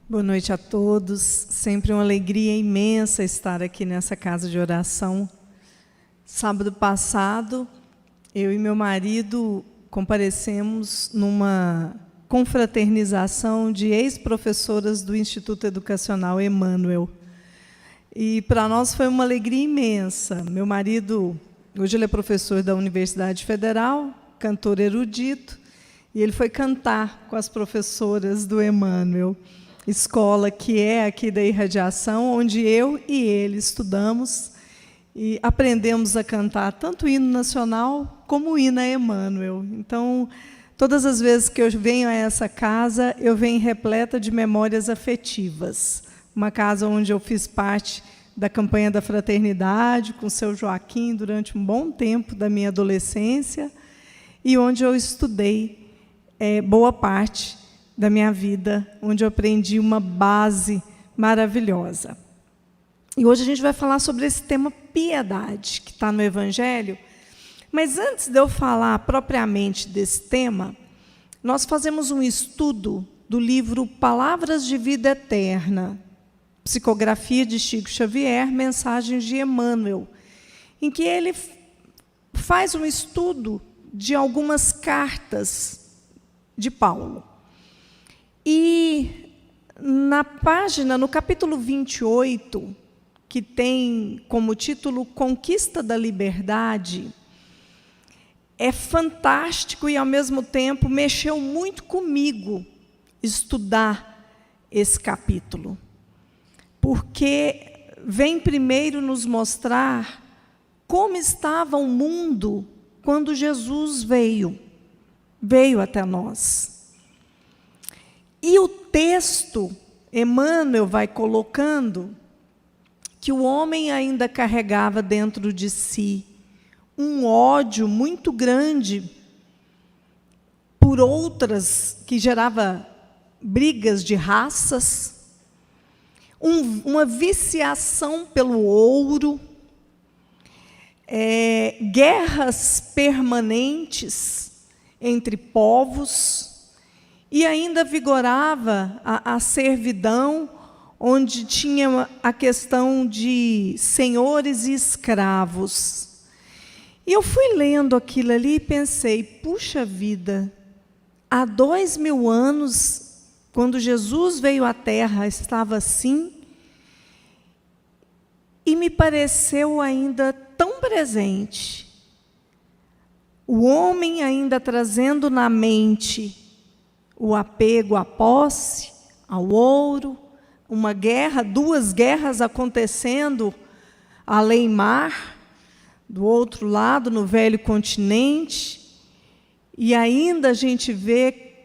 Boa noite a todos. Sempre uma alegria imensa estar aqui nessa casa de oração. Sábado passado, eu e meu marido comparecemos numa confraternização de ex-professoras do Instituto Educacional Emmanuel. E para nós foi uma alegria imensa. Meu marido, hoje ele é professor da Universidade Federal, cantor erudito, e ele foi cantar com as professoras do Emmanuel, escola que é aqui da Irradiação, onde eu e ele estudamos e aprendemos a cantar tanto o hino nacional como o hino a Emmanuel. Então, todas as vezes que eu venho a essa casa, eu venho repleta de memórias afetivas. Uma casa onde eu fiz parte da campanha da fraternidade, com o seu Joaquim, durante um bom tempo da minha adolescência, e onde eu estudei boa parte da minha vida, onde eu aprendi uma base maravilhosa. E hoje a gente vai falar sobre esse tema piedade, que está no Evangelho. Mas antes de eu falar propriamente desse tema, nós fazemos um estudo do livro Palavras de Vida Eterna, Psicografia de Chico Xavier, Mensagens de Emmanuel, em que ele faz um estudo de algumas cartas de Paulo. E na página, no capítulo 28, que tem como título Conquista da Liberdade, é fantástico e, ao mesmo tempo, mexeu muito comigo estudar esse capítulo. Porque vem primeiro nos mostrar como estava o mundo quando Jesus veio até nós. E o texto, Emmanuel vai colocando que o homem ainda carregava dentro de si um ódio muito grande por outras, que gerava brigas de raças, uma viciação pelo ouro, guerras permanentes entre povos, e ainda vigorava a servidão, onde tinha a questão de senhores e escravos. E eu fui lendo aquilo ali e pensei, puxa vida, há 2000 anos, quando Jesus veio à Terra, estava assim, e me pareceu ainda tão presente. O homem ainda trazendo na mente o apego à posse, ao ouro, uma guerra, 2 guerras acontecendo além-mar, do outro lado, no velho continente, e ainda a gente vê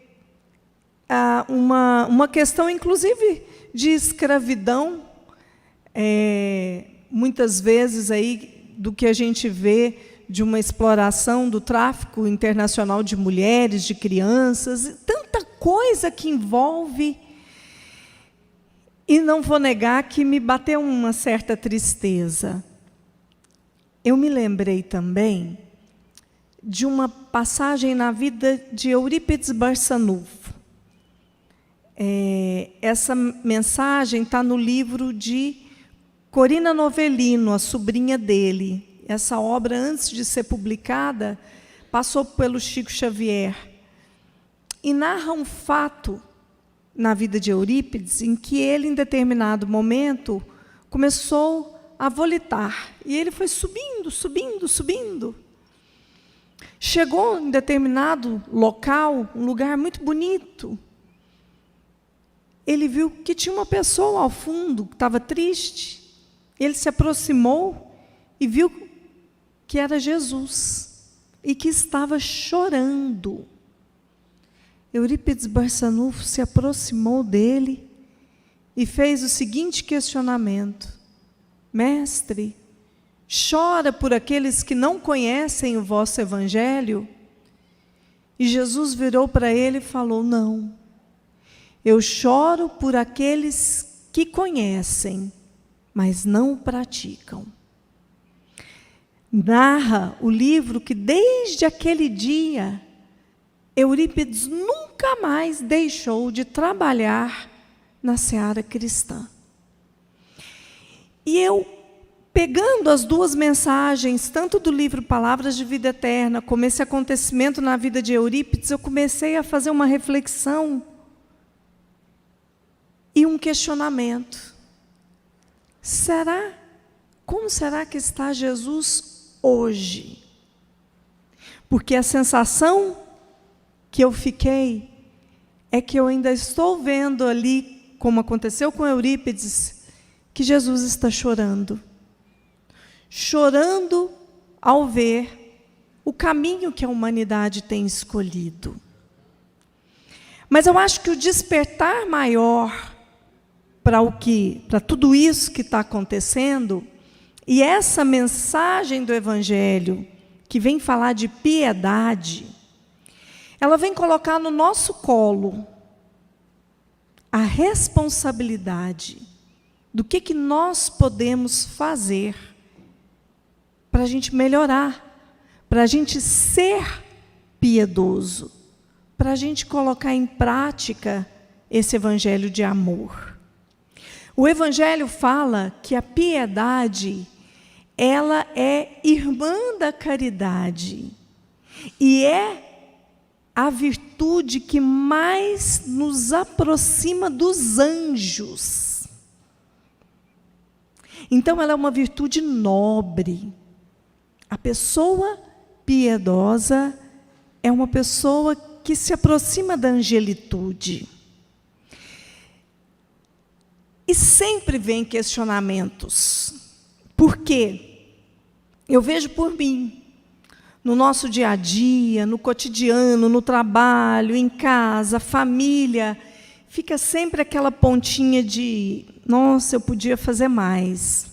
uma questão, inclusive, de escravidão, muitas vezes aí, do que a gente vê de uma exploração do tráfico internacional de mulheres, de crianças, tanta coisa que envolve. E não vou negar que me bateu uma certa tristeza. Eu me lembrei também de uma passagem na vida de Eurípides Barçanufo. Essa mensagem está no livro de Corina Novellino, a sobrinha dele. Essa obra, antes de ser publicada, passou pelo Chico Xavier. E narra um fato na vida de Eurípides, em que ele, em determinado momento, começou a volitar. E ele foi subindo, subindo, subindo. Chegou em determinado local, um lugar muito bonito. Ele viu que tinha uma pessoa ao fundo, que estava triste. Ele se aproximou e viu que era Jesus e que estava chorando. Eurípides Barçanufo se aproximou dele e fez o seguinte questionamento: Mestre, chora por aqueles que não conhecem o vosso Evangelho? E Jesus virou para ele e falou: não, eu choro por aqueles que conhecem, mas não o praticam. Narra o livro que desde aquele dia Eurípides nunca mais deixou de trabalhar na seara cristã. E eu, pegando as duas mensagens, tanto do livro Palavras de Vida Eterna, como esse acontecimento na vida de Eurípides, eu comecei a fazer uma reflexão e um questionamento. Como será que está Jesus hoje? Porque a sensação que eu fiquei é que eu ainda estou vendo ali, como aconteceu com Eurípides, que Jesus está chorando. Chorando ao ver o caminho que a humanidade tem escolhido. Mas eu acho que o despertar maior para tudo isso que está acontecendo, e essa mensagem do Evangelho, que vem falar de piedade, ela vem colocar no nosso colo a responsabilidade do que nós podemos fazer para a gente melhorar, para a gente ser piedoso, para a gente colocar em prática esse Evangelho de amor. O Evangelho fala que a piedade, ela é irmã da caridade e é a virtude que mais nos aproxima dos anjos. Então, ela é uma virtude nobre. A pessoa piedosa é uma pessoa que se aproxima da angelitude. E sempre vem questionamentos. Por quê? Eu vejo por mim, no nosso dia a dia, no cotidiano, no trabalho, em casa, família, fica sempre aquela pontinha de, nossa, eu podia fazer mais.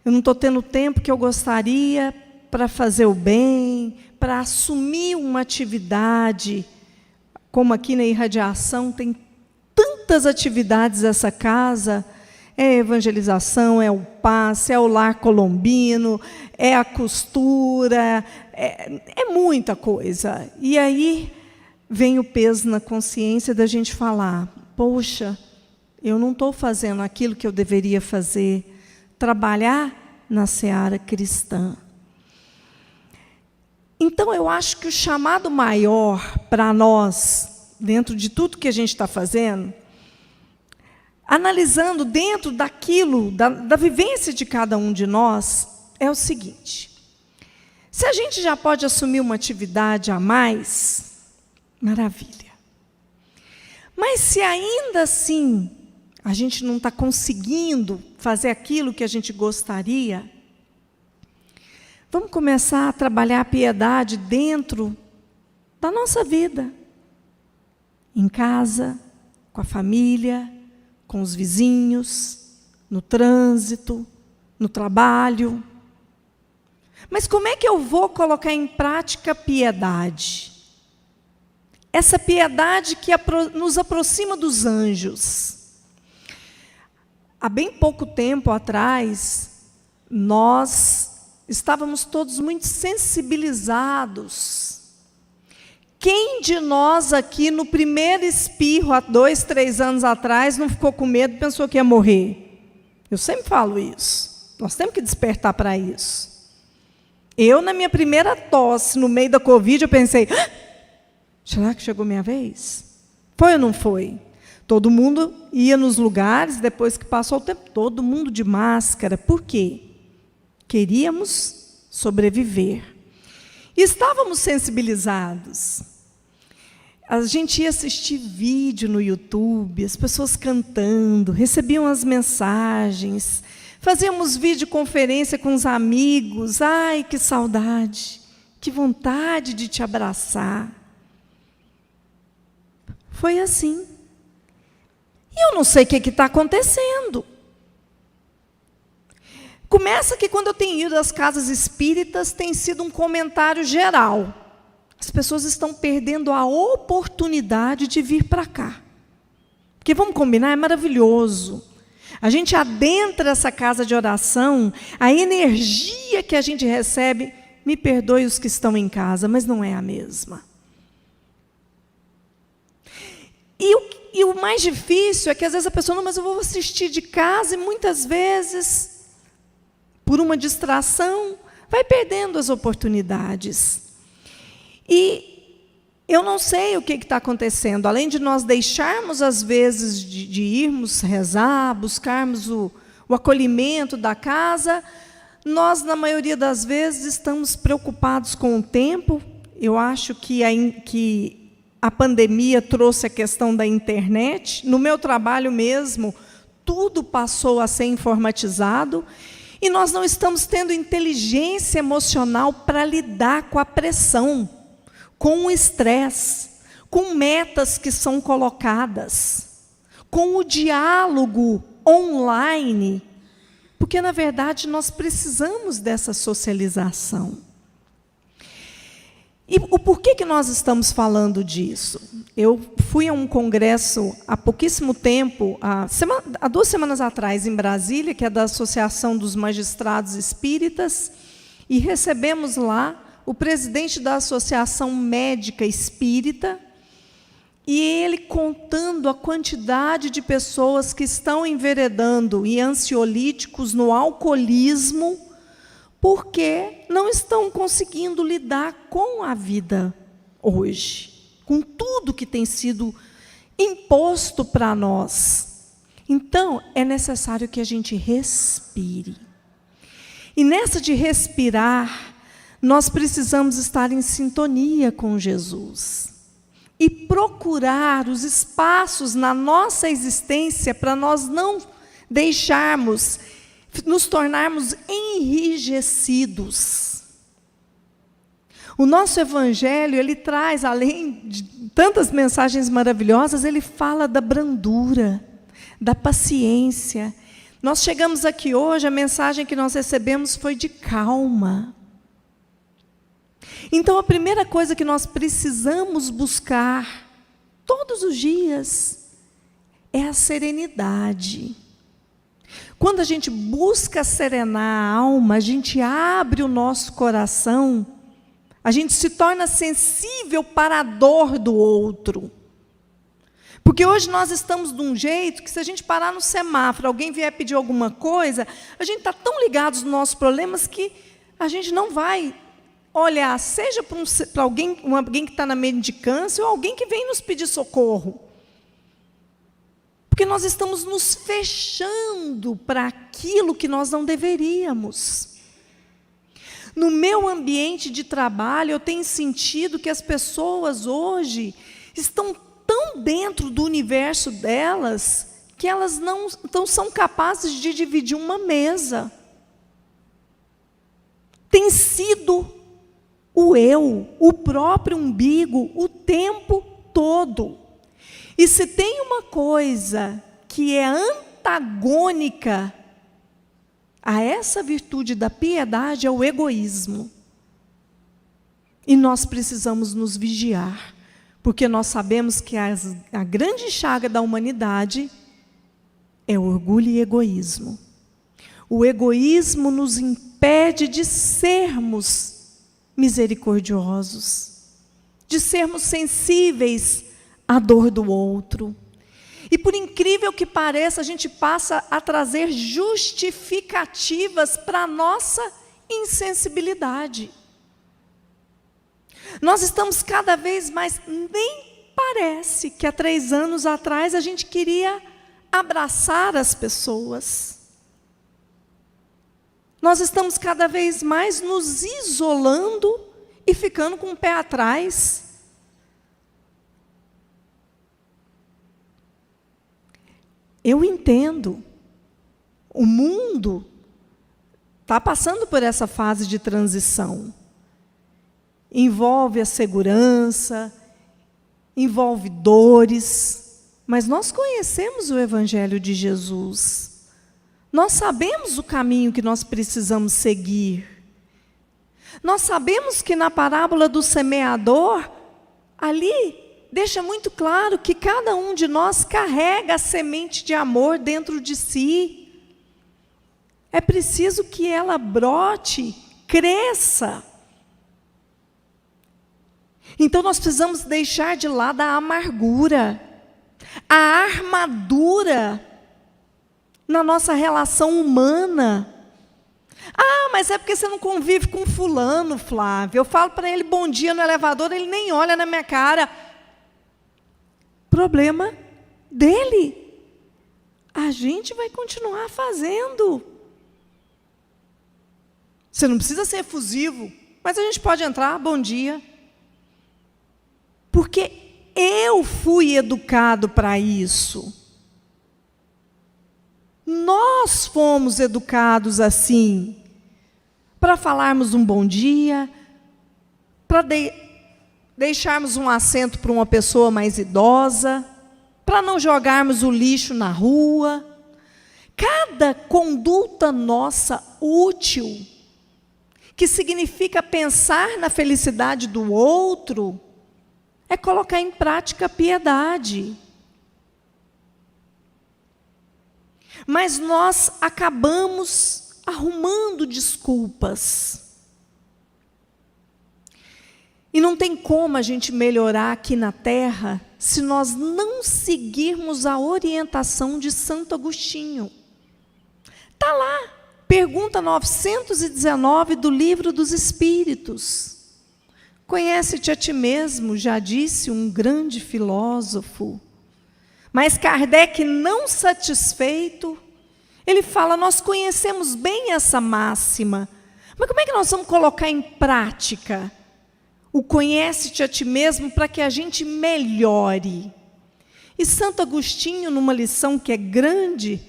Eu não estou tendo o tempo que eu gostaria para fazer o bem, para assumir uma atividade, como aqui na Irradiação tem tantas atividades essa casa, é evangelização, é o passe, é o lar colombino, é a costura, é muita coisa. E aí vem o peso na consciência da gente falar, poxa, eu não estou fazendo aquilo que eu deveria fazer, trabalhar na seara cristã. Então, eu acho que o chamado maior para nós, dentro de tudo que a gente está fazendo, analisando dentro daquilo, da vivência de cada um de nós, é o seguinte: se a gente já pode assumir uma atividade a mais, maravilha. Mas se ainda assim a gente não está conseguindo fazer aquilo que a gente gostaria, vamos começar a trabalhar a piedade dentro da nossa vida. Em casa, com a família, com os vizinhos, no trânsito, no trabalho. Mas como é que eu vou colocar em prática a piedade? Essa piedade que nos aproxima dos anjos. Há bem pouco tempo atrás, nós estávamos todos muito sensibilizados. Quem de nós aqui, no primeiro espirro, há 2, 3 anos atrás, não ficou com medo e pensou que ia morrer? Eu sempre falo isso. Nós temos que despertar para isso. Eu, na minha primeira tosse, no meio da Covid, eu pensei, será que chegou minha vez? Foi ou não foi? Todo mundo ia nos lugares, depois que passou o tempo, todo mundo de máscara. Por quê? Queríamos sobreviver. E estávamos sensibilizados. A gente ia assistir vídeo no YouTube, as pessoas cantando, recebiam as mensagens, fazíamos videoconferência com os amigos. Ai, que saudade, que vontade de te abraçar. Foi assim. E eu não sei o que está acontecendo. Começa que quando eu tenho ido às casas espíritas, tem sido um comentário geral. As pessoas estão perdendo a oportunidade de vir para cá. Porque, vamos combinar, é maravilhoso. A gente adentra essa casa de oração, a energia que a gente recebe, me perdoe os que estão em casa, mas não é a mesma. E o mais difícil é que, às vezes, a pessoa, não, mas eu vou assistir de casa, e muitas vezes, por uma distração, vai perdendo as oportunidades. E eu não sei o que está acontecendo. Além de nós deixarmos, às vezes, de irmos rezar, buscarmos o acolhimento da casa, nós, na maioria das vezes, estamos preocupados com o tempo. Eu acho que a pandemia trouxe a questão da internet. No meu trabalho mesmo, tudo passou a ser informatizado, e nós não estamos tendo inteligência emocional para lidar com a pressão, com o estresse, com metas que são colocadas, com o diálogo online, porque, na verdade, nós precisamos dessa socialização. E o porquê que nós estamos falando disso? Eu fui a um congresso há pouquíssimo tempo, há 2 semanas atrás, em Brasília, que é da Associação dos Magistrados Espíritas, e recebemos lá o presidente da Associação Médica Espírita, e ele contando a quantidade de pessoas que estão enveredando em ansiolíticos, no alcoolismo, porque não estão conseguindo lidar com a vida hoje, com tudo que tem sido imposto para nós. Então, é necessário que a gente respire. E nessa de respirar, nós precisamos estar em sintonia com Jesus e procurar os espaços na nossa existência para nós não deixarmos, nos tornarmos enrijecidos. O nosso Evangelho, ele traz, além de tantas mensagens maravilhosas, ele fala da brandura, da paciência. Nós chegamos aqui hoje, a mensagem que nós recebemos foi de calma. Então, a primeira coisa que nós precisamos buscar, todos os dias, é a serenidade. Quando a gente busca serenar a alma, a gente abre o nosso coração, a gente se torna sensível para a dor do outro. Porque hoje nós estamos de um jeito que, se a gente parar no semáforo, alguém vier pedir alguma coisa, a gente está tão ligado nos nossos problemas que a gente não vai olhar, seja para alguém que está na mendicância ou alguém que vem nos pedir socorro. Porque nós estamos nos fechando para aquilo que nós não deveríamos. No meu ambiente de trabalho, eu tenho sentido que as pessoas hoje estão tão dentro do universo delas que elas não são capazes de dividir uma mesa. Tem sido o eu, o próprio umbigo, o tempo todo. E se tem uma coisa que é antagônica a essa virtude da piedade, é o egoísmo. E nós precisamos nos vigiar, porque nós sabemos que a grande chaga da humanidade é orgulho e egoísmo. O egoísmo nos impede de sermos misericordiosos, de sermos sensíveis à dor do outro. E, por incrível que pareça, a gente passa a trazer justificativas para a nossa insensibilidade. Nós estamos cada vez mais, nem parece que há 3 anos atrás a gente queria abraçar as pessoas. Nós estamos cada vez mais nos isolando e ficando com o pé atrás. Eu entendo, o mundo está passando por essa fase de transição. Envolve a segurança, envolve dores, mas nós conhecemos o Evangelho de Jesus. Nós sabemos o caminho que nós precisamos seguir. Nós sabemos que na parábola do semeador, ali deixa muito claro que cada um de nós carrega a semente de amor dentro de si. É preciso que ela brote, cresça. Então nós precisamos deixar de lado a amargura. a armadura na nossa relação humana. Ah, mas é porque você não convive com fulano, Flávio. Eu falo para ele bom dia no elevador, ele nem olha na minha cara. Problema dele. A gente vai continuar fazendo. Você não precisa ser efusivo, mas a gente pode entrar, bom dia. Porque eu fui educado para isso. Nós fomos educados assim, para falarmos um bom dia, para deixarmos um assento para uma pessoa mais idosa, para não jogarmos o lixo na rua. Cada conduta nossa útil, que significa pensar na felicidade do outro, é colocar em prática a piedade. Mas nós acabamos arrumando desculpas. E não tem como a gente melhorar aqui na Terra se nós não seguirmos a orientação de Santo Agostinho. Está lá, pergunta 919 do Livro dos Espíritos. Conhece-te a ti mesmo, já disse um grande filósofo. Mas Kardec, não satisfeito, ele fala, nós conhecemos bem essa máxima, mas como é que nós vamos colocar em prática o conhece-te a ti mesmo para que a gente melhore? E Santo Agostinho, numa lição que é grande,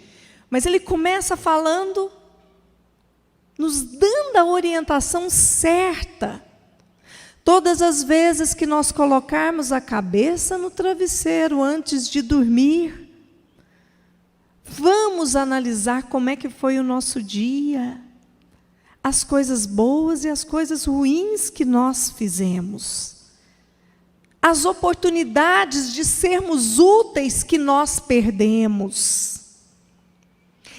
mas ele começa falando, nos dando a orientação certa. Todas as vezes que nós colocarmos a cabeça no travesseiro antes de dormir, vamos analisar como é que foi o nosso dia, as coisas boas e as coisas ruins que nós fizemos, as oportunidades de sermos úteis que nós perdemos.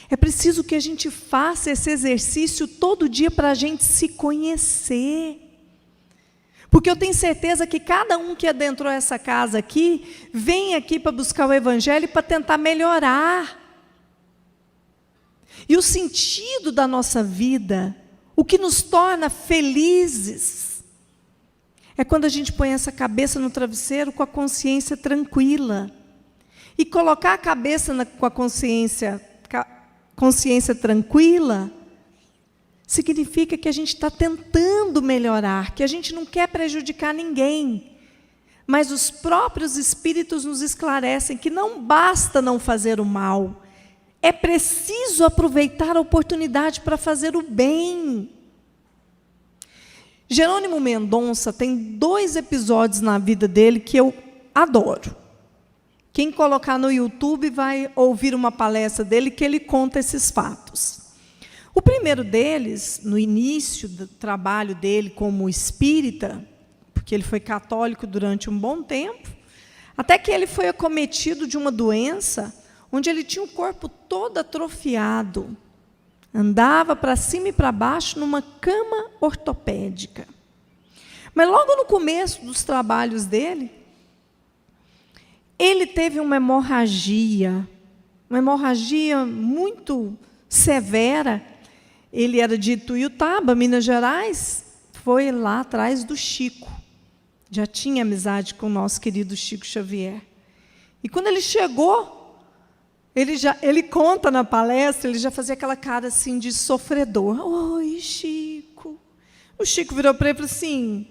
É preciso que a gente faça esse exercício todo dia para a gente se conhecer. Porque eu tenho certeza que cada um que adentrou essa casa aqui, vem aqui para buscar o Evangelho para tentar melhorar. E o sentido da nossa vida, o que nos torna felizes, é quando a gente põe essa cabeça no travesseiro com a consciência tranquila. E colocar a cabeça com a consciência tranquila, significa que a gente está tentando melhorar, que a gente não quer prejudicar ninguém. Mas os próprios Espíritos nos esclarecem que não basta não fazer o mal, é preciso aproveitar a oportunidade para fazer o bem. Jerônimo Mendonça tem 2 episódios na vida dele que eu adoro. Quem colocar no YouTube vai ouvir uma palestra dele que ele conta esses fatos. O primeiro deles, no início do trabalho dele como espírita, porque ele foi católico durante um bom tempo, até que ele foi acometido de uma doença onde ele tinha o corpo todo atrofiado, andava para cima e para baixo numa cama ortopédica. Mas logo no começo dos trabalhos dele, ele teve uma hemorragia muito severa. Ele era de Ituiutaba, Minas Gerais, foi lá atrás do Chico. Já tinha amizade com o nosso querido Chico Xavier. E quando ele chegou, ele conta na palestra, ele já fazia aquela cara assim de sofredor. Oi, Chico. O Chico virou para ele e falou assim,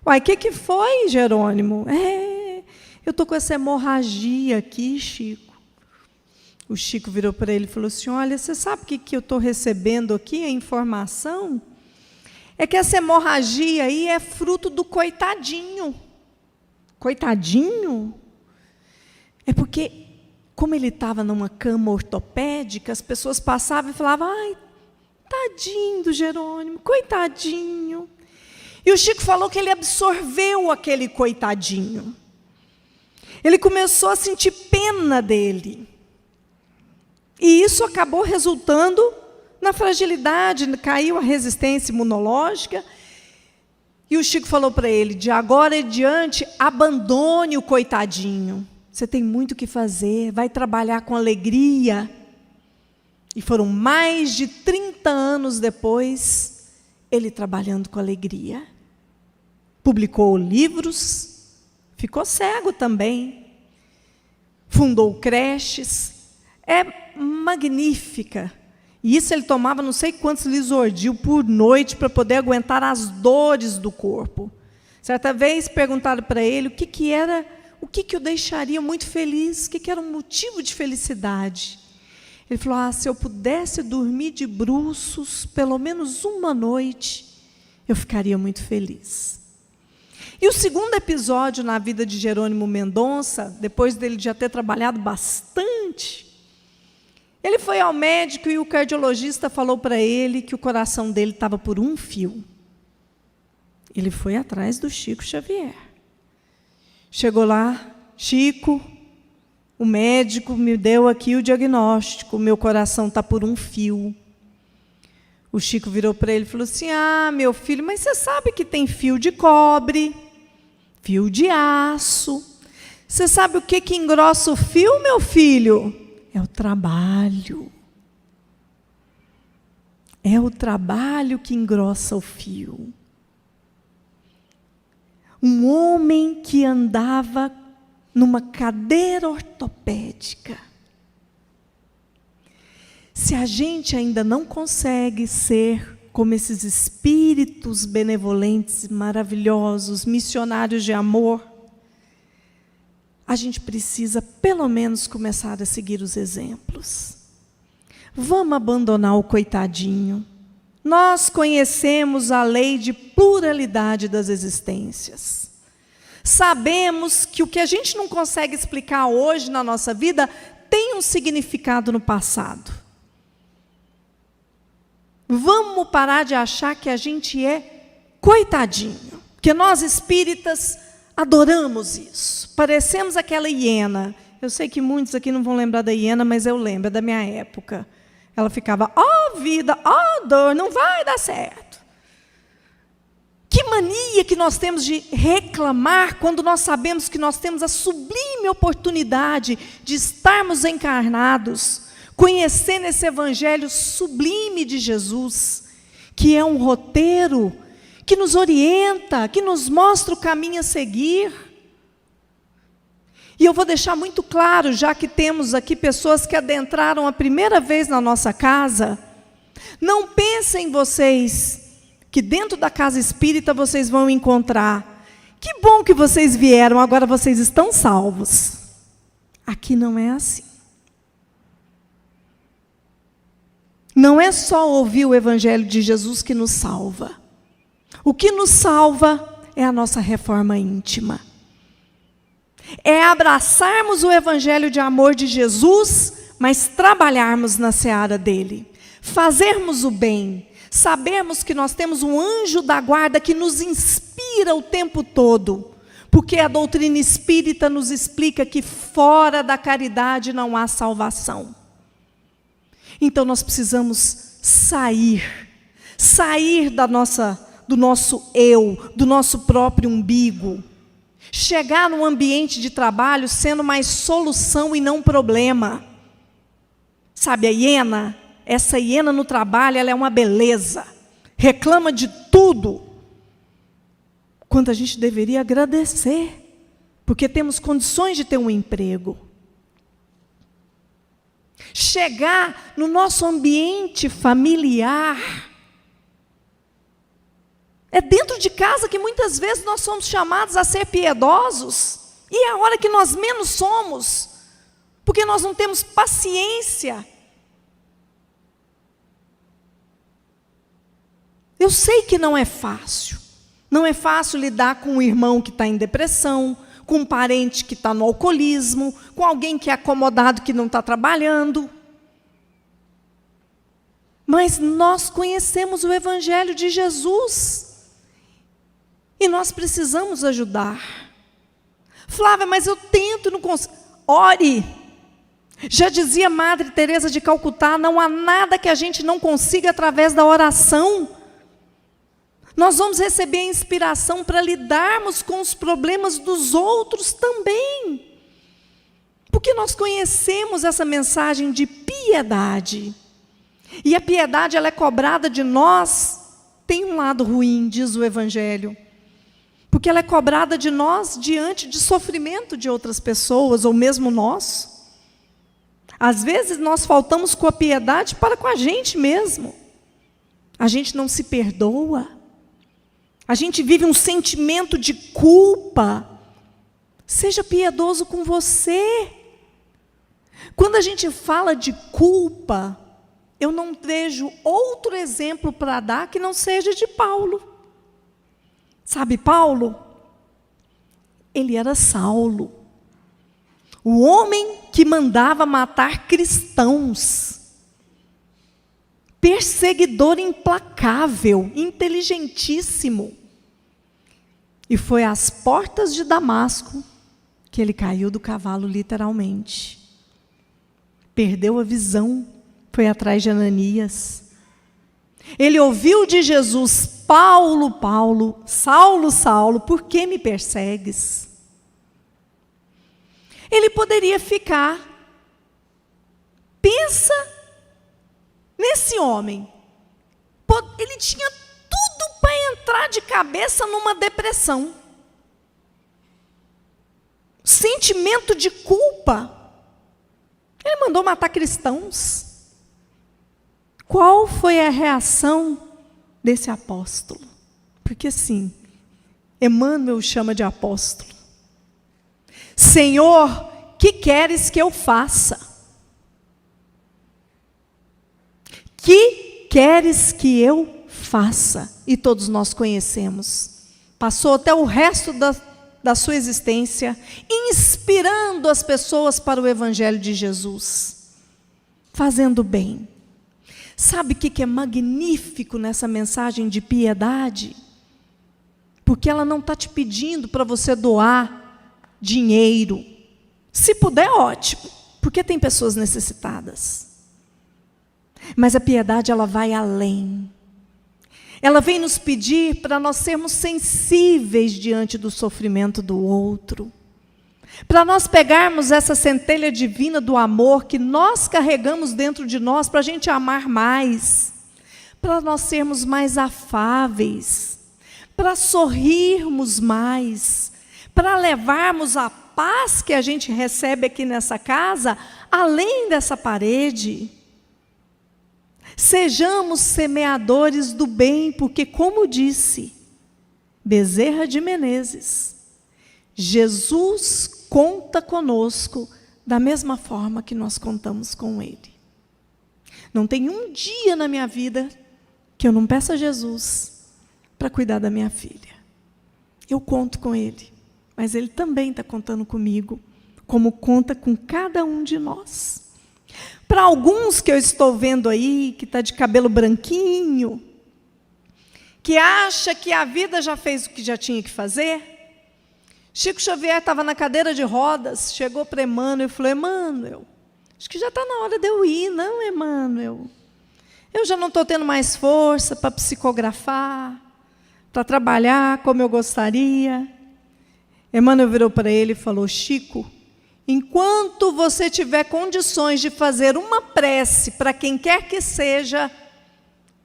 uai, o que foi, Jerônimo? Eu estou com essa hemorragia aqui, Chico. O Chico virou para ele e falou assim, olha, você sabe o que eu estou recebendo aqui, a informação? É que essa hemorragia aí é fruto do coitadinho. Coitadinho? É porque, como ele estava numa cama ortopédica, as pessoas passavam e falavam, ai, tadinho do Jerônimo, coitadinho. E o Chico falou que ele absorveu aquele coitadinho. Ele começou a sentir pena dele. E isso acabou resultando na fragilidade, caiu a resistência imunológica. E o Chico falou para ele, de agora em diante, abandone o coitadinho. você tem muito o que fazer, vai trabalhar com alegria. E foram mais de 30 anos depois, ele trabalhando com alegria. Publicou livros, ficou cego também, fundou creches, é magnífica. E isso ele tomava não sei quantos Lisordil por noite para poder aguentar as dores do corpo. Certa vez perguntaram para ele o que o deixaria muito feliz, o que era um motivo de felicidade. Ele falou, se eu pudesse dormir de bruços pelo menos uma noite, eu ficaria muito feliz. E o segundo episódio na vida de Jerônimo Mendonça, depois dele já ter trabalhado bastante, ele foi ao médico e o cardiologista falou para ele que o coração dele estava por um fio. Ele foi atrás do Chico Xavier. Chegou lá, Chico, o médico me deu aqui o diagnóstico, meu coração está por um fio. O Chico virou para ele e falou assim, meu filho, mas você sabe que tem fio de cobre, fio de aço. Você sabe o que engrossa o fio, meu filho? É o trabalho. É o trabalho que engrossa o fio. Um homem que andava numa cadeira ortopédica. Se a gente ainda não consegue ser como esses espíritos benevolentes, maravilhosos, missionários de amor, a gente precisa pelo menos começar a seguir os exemplos. Vamos abandonar o coitadinho. Nós conhecemos a lei de pluralidade das existências. Sabemos que o que a gente não consegue explicar hoje na nossa vida tem um significado no passado. Vamos parar de achar que a gente é coitadinho, porque nós espíritas adoramos isso. Parecemos aquela hiena. Eu sei que muitos aqui não vão lembrar da hiena, mas eu lembro, é da minha época. Ela ficava, vida, dor, não vai dar certo. Que mania que nós temos de reclamar quando nós sabemos que nós temos a sublime oportunidade de estarmos encarnados, conhecendo esse evangelho sublime de Jesus, que é um roteiro que nos orienta, que nos mostra o caminho a seguir. E eu vou deixar muito claro, já que temos aqui pessoas que adentraram a primeira vez na nossa casa, não pensem vocês que dentro da casa espírita vocês vão encontrar, que bom que vocês vieram, agora vocês estão salvos. Aqui não é assim. Não é só ouvir o evangelho de Jesus que nos salva. O que nos salva é a nossa reforma íntima. É abraçarmos o evangelho de amor de Jesus, mas trabalharmos na seara dele. Fazermos o bem. Sabermos que nós temos um anjo da guarda que nos inspira o tempo todo. Porque a doutrina espírita nos explica que fora da caridade não há salvação. Então nós precisamos sair do nosso eu, do nosso próprio umbigo. Chegar num ambiente de trabalho sendo mais solução e não problema. Sabe a hiena? Essa hiena no trabalho, ela é uma beleza. Reclama de tudo. Quando a gente deveria agradecer, porque temos condições de ter um emprego. Chegar no nosso ambiente familiar. É dentro de casa que muitas vezes nós somos chamados a ser piedosos. E é a hora que nós menos somos. Porque nós não temos paciência. Eu sei que não é fácil. Não é fácil lidar com um irmão que está em depressão, com um parente que está no alcoolismo, com alguém que é acomodado que não está trabalhando. Mas nós conhecemos o evangelho de Jesus. E nós precisamos ajudar. Flávia, mas eu tento e não consigo. Ore. Já dizia Madre Teresa de Calcutá, não há nada que a gente não consiga através da oração. Nós vamos receber a inspiração para lidarmos com os problemas dos outros também. Porque nós conhecemos essa mensagem de piedade. E a piedade, ela é cobrada de nós, tem um lado ruim, diz o Evangelho. Porque ela é cobrada de nós diante de sofrimento de outras pessoas, ou mesmo nós. Às vezes nós faltamos com a piedade para com a gente mesmo. A gente não se perdoa. A gente vive um sentimento de culpa. Seja piedoso com você. Quando a gente fala de culpa, eu não vejo outro exemplo para dar que não seja de Paulo. Sabe, Paulo? Ele era Saulo, o homem que mandava matar cristãos, perseguidor implacável, inteligentíssimo. E foi às portas de Damasco que ele caiu do cavalo, literalmente. Perdeu a visão, foi atrás de Ananias. Ele ouviu de Jesus: Paulo, Paulo, Saulo, Saulo, por que me persegues? Ele poderia ficar. Pensa nesse homem. Ele tinha tudo para entrar de cabeça numa depressão. Sentimento de culpa. Ele mandou matar cristãos. Qual foi a reação desse apóstolo? Porque sim, Emmanuel chama de apóstolo. Senhor, que queres que eu faça? Que queres que eu faça? E todos nós conhecemos. Passou até o resto da sua existência inspirando as pessoas para o Evangelho de Jesus, fazendo bem. Sabe o que é magnífico nessa mensagem de piedade? Porque ela não está te pedindo para você doar dinheiro. Se puder, ótimo, porque tem pessoas necessitadas. Mas a piedade, ela vai além. Ela vem nos pedir para nós sermos sensíveis diante do sofrimento do outro. Para nós pegarmos essa centelha divina do amor que nós carregamos dentro de nós, para a gente amar mais, para nós sermos mais afáveis, para sorrirmos mais, para levarmos a paz que a gente recebe aqui nessa casa, além dessa parede. Sejamos semeadores do bem, porque, como disse Bezerra de Menezes, Jesus conta conosco da mesma forma que nós contamos com Ele. Não tem um dia na minha vida que eu não peça a Jesus para cuidar da minha filha. Eu conto com Ele, mas Ele também está contando comigo, como conta com cada um de nós. Para alguns que eu estou vendo aí, que está de cabelo branquinho, que acha que a vida já fez o que já tinha que fazer, Chico Xavier estava na cadeira de rodas, chegou para Emmanuel e falou: Emmanuel, acho que já está na hora de eu ir, não, Emmanuel? Eu já não estou tendo mais força para psicografar, para trabalhar como eu gostaria. Emmanuel virou para ele e falou: Chico, enquanto você tiver condições de fazer uma prece para quem quer que seja,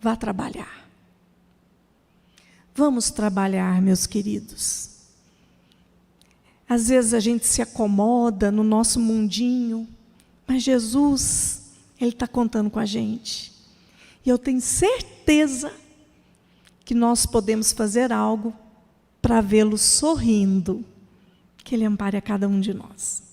vá trabalhar. Vamos trabalhar, meus queridos. Às vezes a gente se acomoda no nosso mundinho, mas Jesus, Ele está contando com a gente. E eu tenho certeza que nós podemos fazer algo para vê-lo sorrindo, que Ele ampare a cada um de nós.